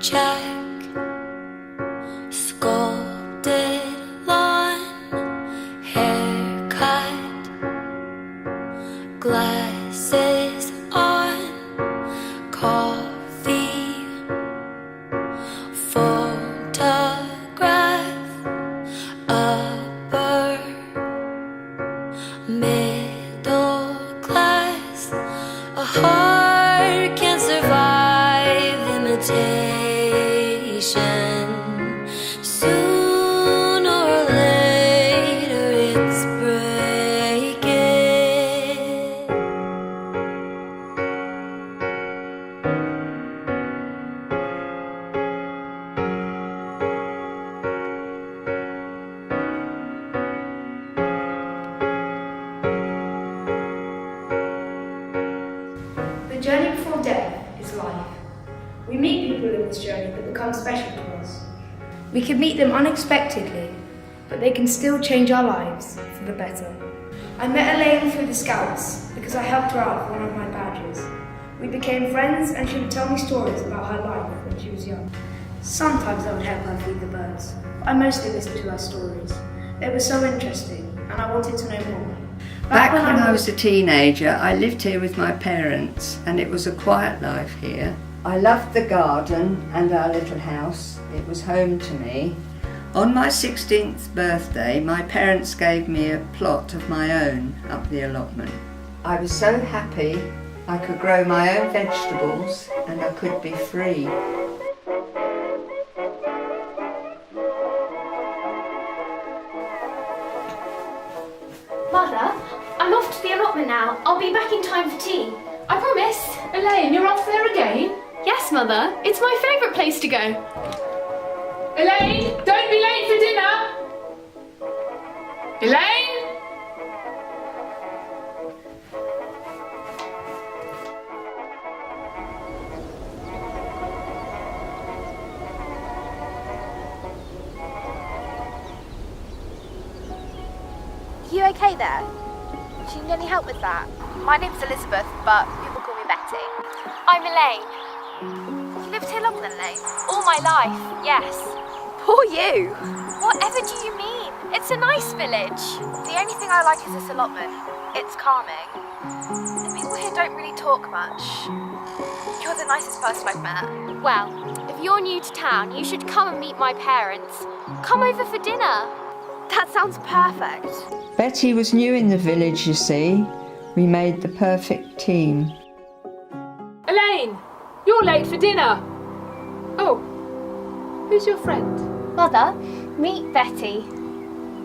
check, sculpted lawn, haircut, glasses on, coffee, photograph, upper middle class. A heart can't survive imitation. Sooner or later it's breaking. The journey before death is life. We meet people in this journey that become special to us. We can meet them unexpectedly, but they can still change our lives for the better. I met Elaine through the Scouts because I helped her out with one of my badges. We became friends and she would tell me stories about her life when she was young. Sometimes I would help her feed the birds, but I mostly listened to her stories. They were so interesting and I wanted to know more. Back when I was a teenager, I lived here with my parents and it was a quiet life here. I loved the garden and our little house. It was home to me. On my 16th birthday, my parents gave me a plot of my own up the allotment. I was so happy I could grow my own vegetables and I could be free. Mother, I'm off to the allotment now. I'll be back in time for tea. I promise. Elaine, you're off there again? Yes, Mother. It's my favourite place to go. Elaine, don't be late for dinner! Elaine? You okay there? Do you need any help with that? My name's Elizabeth, but people call me Betty. I'm Elaine. You lived here longer than Elaine? All my life, yes. Poor you! Whatever do you mean? It's a nice village. The only thing I like is this allotment. It's calming. The people here don't really talk much. You're the nicest person I've met. Well, if you're new to town, you should come and meet my parents. Come over for dinner. That sounds perfect. Betty was new in the village, you see. We made the perfect team. Elaine, you're late for dinner. Oh, who's your friend? Mother, meet Betty.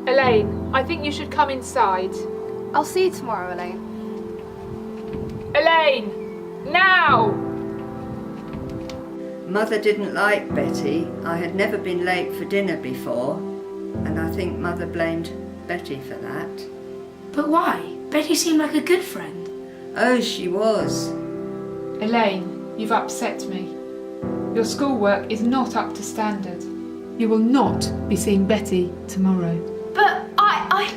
Elaine, I think you should come inside. I'll see you tomorrow, Elaine. Elaine, now! Mother didn't like Betty. I had never been late for dinner before, and I think Mother blamed Betty for that. But why? Betty seemed like a good friend. Oh, she was. Elaine, you've upset me. Your schoolwork is not up to standard. You will not be seeing Betty tomorrow. But I...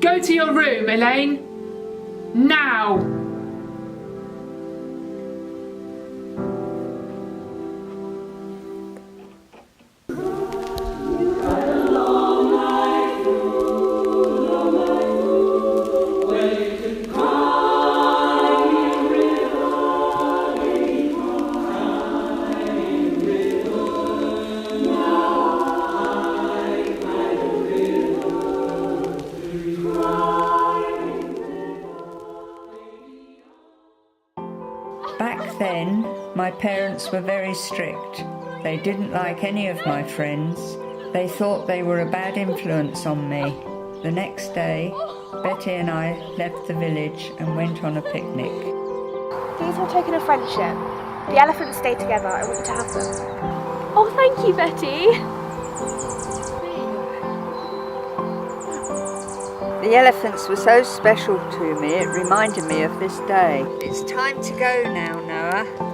Go to your room, Elaine. Now! Back then, my parents were very strict. They didn't like any of my friends. They thought they were a bad influence on me. The next day, Betty and I left the village and went on a picnic. These are a token of friendship. The elephants stay together. I want you to have them. Oh, thank you, Betty. The elephants were so special to me, it reminded me of this day. It's time to go now, Noah.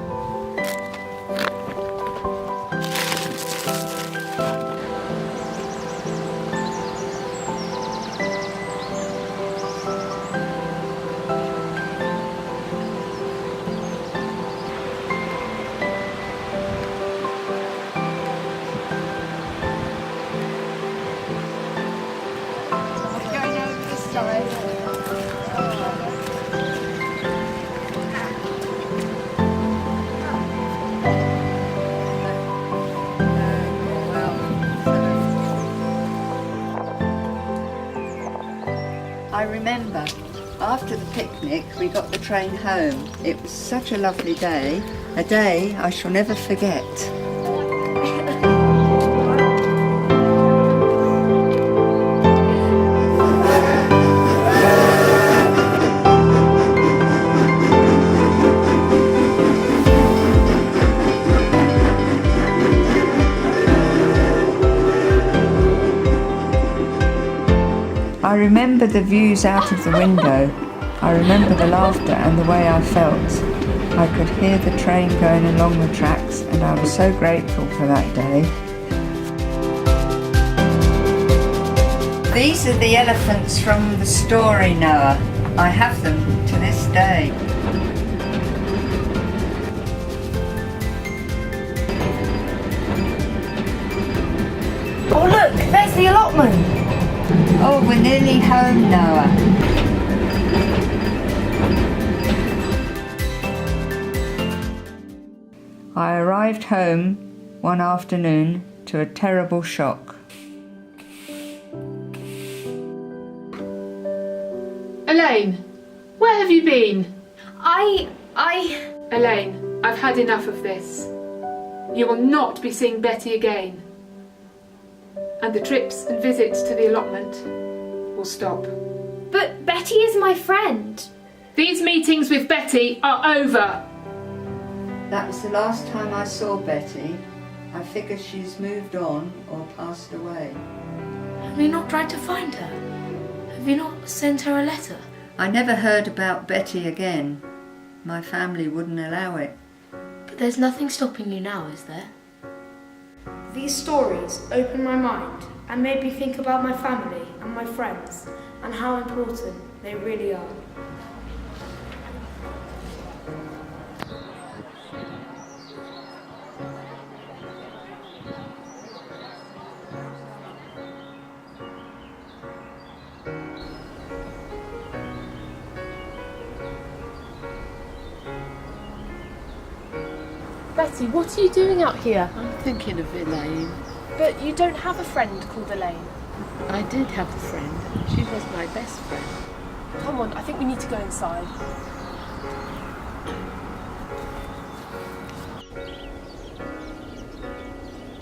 After the picnic, we got the train home. It was such a lovely day, a day I shall never forget. I remember the views out of the window. I remember the laughter and the way I felt. I could hear the train going along the tracks, and I was so grateful for that day. These are the elephants from the story, Noah. I have them to this day. Oh look, there's the allotment. Oh, we're nearly home, Noah. I arrived home one afternoon to a terrible shock. Elaine, where have you been? I... Elaine, I've had enough of this. You will not be seeing Betty again. And the trips and visits to the allotment will stop. But Betty is my friend. These meetings with Betty are over. That was the last time I saw Betty. I figure she's moved on or passed away. Have you not tried to find her? Have you not sent her a letter? I never heard about Betty again. My family wouldn't allow it. But there's nothing stopping you now, is there? These stories opened my mind and made me think about my family and my friends and how important they really are. Betty, what are you doing out here? I'm thinking of Elaine. But you don't have a friend called Elaine. I did have a friend. She was my best friend. Come on, I think we need to go inside.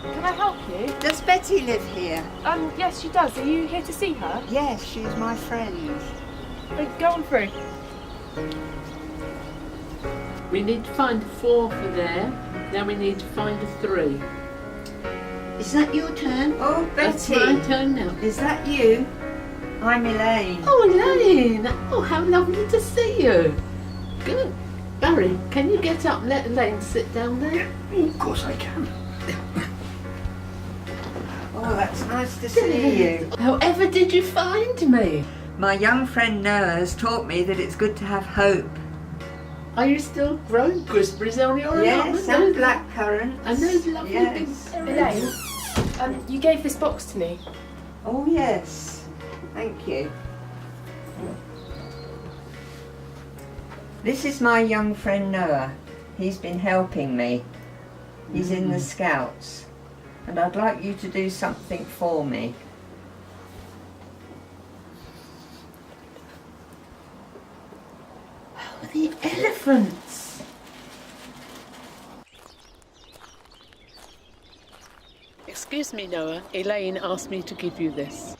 Can I help you? Does Betty live here? Yes, she does. Are you here to see her? Yes, she's my friend. Go on through. We need to find a 4 for there. Then we need to find a 3. Is that your turn? Oh, That's Betty. my turn now. Is that you? I'm Elaine. Oh, Elaine! Oh, how lovely to see you. Good. Barry, can you get up and let Elaine sit down there? Of course I can. Oh, that's nice to see you. However did you find me? My young friend Noah has taught me that it's good to have hope. Are you still growing gooseberries on your Yes, and blackcurrants. And those lovely big Yes. Elaine, you gave this box to me. Oh, yes. Thank you. This is my young friend Noah. He's been helping me. He's in the Scouts. And I'd like you to do something for me. Oh, the elephants! Excuse me, Noah. Elaine asked me to give you this.